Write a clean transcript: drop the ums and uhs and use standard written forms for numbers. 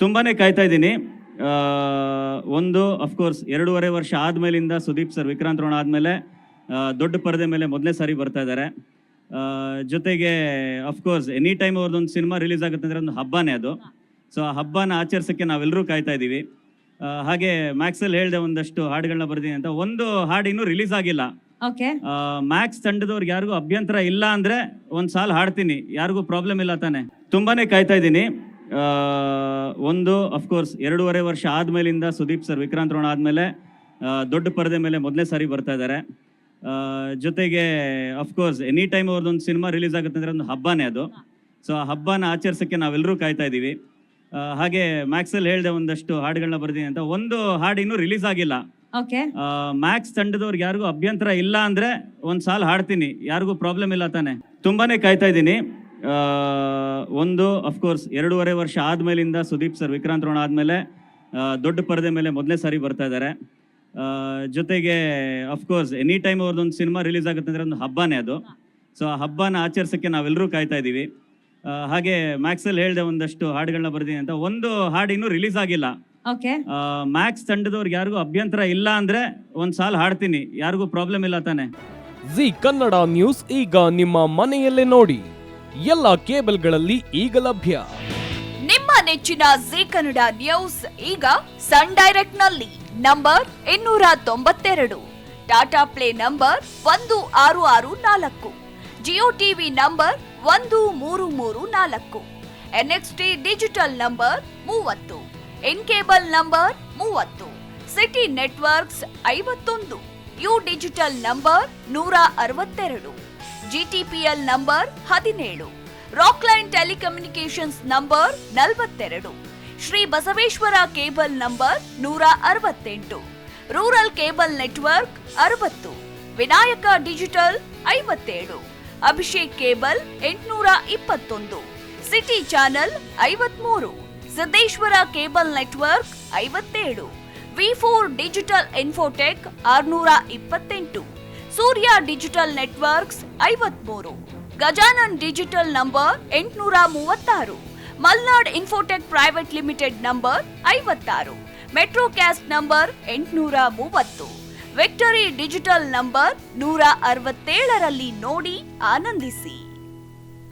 ತುಂಬಾನೇ ಕಾಯ್ತಾ ಇದ್ದೀನಿ. ಒಂದು ಅಫ್ಕೋರ್ಸ್ 2.5 ವರ್ಷ ಆದಮೇಲಿಂದ ಸುದೀಪ್ ಸರ್ ವಿಕ್ರಾಂತ್ ರೋಣ ಆದಮೇಲೆ ದೊಡ್ಡ ಪರದೆ ಮೇಲೆ ಮೊದಲನೇ ಸಾರಿ ಬರ್ತಾ ಇದ್ದಾರೆ. ಜೊತೆಗೆ ಅಫ್ಕೋರ್ಸ್ ಎನಿ ಟೈಮ್ ಅವ್ರದ್ದೊಂದು ಸಿನಿಮಾ ರಿಲೀಸ್ ಆಗುತ್ತೆ ಅಂದರೆ ಒಂದು ಹಬ್ಬನೇ ಅದು. ಸೊ ಆ ಹಬ್ಬನ ಆಚರಿಸೋಕ್ಕೆ ನಾವೆಲ್ಲರೂ ಕಾಯ್ತಾ ಇದ್ದೀವಿ. ಹಾಗೆ ಮ್ಯಾಕ್ಸಲ್ಲಿ ಹೇಳಿದೆ ಒಂದಷ್ಟು ಹಾಡುಗಳನ್ನ ಬರ್ತೀನಿ ಅಂತ. ಒಂದು ಹಾಡು ಇನ್ನೂ ರಿಲೀಸ್ ಆಗಿಲ್ಲ. ಮ್ಯಾಕ್ಸ್ ತಂಡದವ್ರಿಗೆ ಯಾರಿಗೂ ಅಭ್ಯಂತರ ಇಲ್ಲ ಅಂದರೆ ಒಂದು ಸಾಲ ಹಾಡ್ತೀನಿ, ಯಾರಿಗೂ ಪ್ರಾಬ್ಲಮ್ ಇಲ್ಲ ತಾನೆ. ತುಂಬಾನೇ ಕಾಯ್ತಾ ಇದ್ದೀನಿ. ಒಂದು ಅಫ್ಕೋರ್ಸ್ 2.5 ವರ್ಷ ಆದಮೇಲಿಂದ ಸುದೀಪ್ ಸರ್ ವಿಕ್ರಾಂತ್ ರೋಣ ಆದಮೇಲೆ ದೊಡ್ಡ ಪರದೆ ಮೇಲೆ ಮೊದಲನೇ ಸಾರಿ ಬರ್ತಾ ಇದ್ದಾರೆ. ಜೊತೆಗೆ ಅಫ್ಕೋರ್ಸ್ ಎನಿ ಟೈಮ್ ಅವ್ರದ್ದೊಂದು ಸಿನಿಮಾ ರಿಲೀಸ್ ಆಗುತ್ತೆ ಅಂದರೆ ಒಂದು ಹಬ್ಬನೇ ಅದು. ಸೊ ಆ ಹಬ್ಬನ ಆಚರಿಸೋಕ್ಕೆ ನಾವೆಲ್ಲರೂ ಕಾಯ್ತಾ ಇದ್ದೀವಿ. ಹಾಗೆ ಮ್ಯಾಕ್ಸಲ್ಲಿ ಹೇಳಿದೆ ಒಂದಷ್ಟು ಹಾಡುಗಳನ್ನ ಬರ್ತೀನಿ ಅಂತ. ಒಂದು ಹಾಡು ಇನ್ನೂ ರಿಲೀಸ್ ಆಗಿಲ್ಲ. ಮ್ಯಾಕ್ಸ್ ತಂಡದವ್ರಿಗೆ ಯಾರಿಗೂ ಅಭ್ಯಂತರ ಇಲ್ಲ ಅಂದರೆ ಒಂದು ಸಾಲ ಹಾಡ್ತೀನಿ, ಯಾರಿಗೂ ಪ್ರಾಬ್ಲಮ್ ಇಲ್ಲ ತಾನೆ. ತುಂಬಾನೇ ಕಾಯ್ತಾ ಇದ್ದೀನಿ. ಒಂದು ಅಫ್ಕೋರ್ಸ್ 2.5 ವರ್ಷ ಆದಮೇಲಿಂದ ಸುದೀಪ್ ಸರ್ ವಿಕ್ರಾಂತ್ ರೋಣ ಆದಮೇಲೆ ದೊಡ್ಡ ಪರದೆ ಮೇಲೆ ಮೊದಲನೇ ಸಾರಿ ಬರ್ತಾ ಇದ್ದಾರೆ. ಜೊತೆಗೆ ಅಫ್ಕೋರ್ಸ್ ಎನಿ ಟೈಮ್ ಅವ್ರದ್ದೊಂದು ಸಿನಿಮಾ ರಿಲೀಸ್ ಆಗುತ್ತೆ ಅಂದರೆ ಒಂದು ಹಬ್ಬನೇ ಅದು. ಸೊ ಆ ಹಬ್ಬನ ಆಚರಿಸೋಕ್ಕೆ ನಾವೆಲ್ಲರೂ ಕಾಯ್ತಾ ಇದ್ದೀವಿ. ಹಾಗೆ ಮ್ಯಾಕ್ಸಲ್ಲಿ ಹೇಳಿದೆ ಒಂದಷ್ಟು ಹಾಡುಗಳನ್ನ ಬರ್ತೀನಿ ಅಂತ. ಒಂದು ಹಾಡು ಇನ್ನೂ ರಿಲೀಸ್ ಆಗಿಲ್ಲ. ಮ್ಯಾಕ್ಸ್ ತಂಡದವ್ರಿಗೆ ಯಾರಿಗೂ ಅಭ್ಯಂತರ ಇಲ್ಲ ಅಂದರೆ ಒಂದು ಸಾಲ ಹಾಡ್ತೀನಿ, ಯಾರಿಗೂ ಪ್ರಾಬ್ಲಮ್ ಇಲ್ಲ ತಾನೆ. ಜಿ ಕನ್ನಡ ನ್ಯೂಸ್ ಈಗ ನಿಮ್ಮ ಮನೆಯಲ್ಲೇ ನೋಡಿ. ಎಲ್ಲ ಕೇಬಲ್ಗಳಲ್ಲಿ ಈಗ ಲಭ್ಯ. ನಿಮ್ಮ ನೆಚ್ಚಿನ ಜಿ ಕನ್ನಡ ನ್ಯೂಸ್ ಈಗ ಸನ್ ಡೈರೆಕ್ಟ್ ನಲ್ಲಿ number 292, Tata play number 1664, Jio TV number 1334, NXT digital number 30, in cable number 30, city networks 51, U digital number 162, GTPL number 17, Rockline telecommunications number 42, Shri Basaveshwara cable number 168, rural cable network 60, Vinayaka digital 57, Abhishek cable 821, city channel 53, Siddeshwara cable network 57, V4 digital Infotech 628, Surya digital networks 53, Gajanan digital number 836, Malnad infotech private limited number 56, metrocast number 830, victory digital number 167ರಲ್ಲಿ ನೋಡಿ ಆನಂದಿಸಿ.